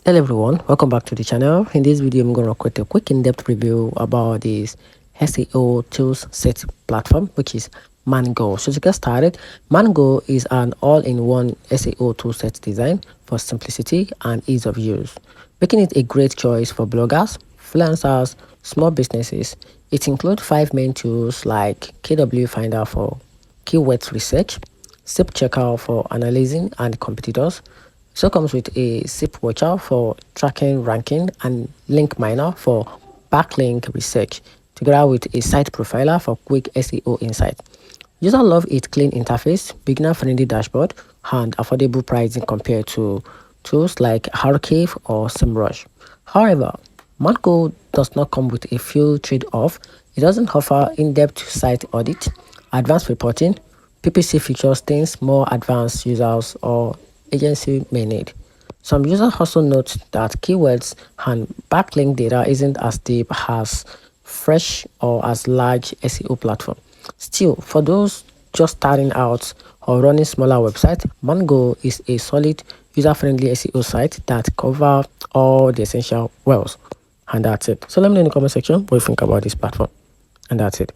Hello everyone, welcome back to the channel. In this video, I'm going to create a quick in-depth review about this SEO tools set platform, which is Mangools. So to get started, Mangools is an all-in-one SEO toolset design for simplicity and ease of use, making it a great choice for bloggers, freelancers, small businesses. It includes 5 main tools like KW Finder for keyword research, SEO Checker for analyzing and competitors. So comes with a SEO Watcher for tracking ranking and Link Miner for backlink research, together with a Site Profiler for quick SEO insight. Users love its clean interface, beginner-friendly dashboard, and affordable pricing compared to tools like Archive or SEMrush. However, Mangools does not come with a few trade-off. It doesn't offer in-depth site audit, advanced reporting, PPC features things more advanced users or agency may need. Some users also note that keywords and backlink data isn't as deep as fresh or as large SEO platform. Still, for those just starting out or running smaller websites, Mangools is a solid user-friendly SEO site that covers all the essential wells. And that's it. So let me know in the comment section what you think about this platform. And that's it.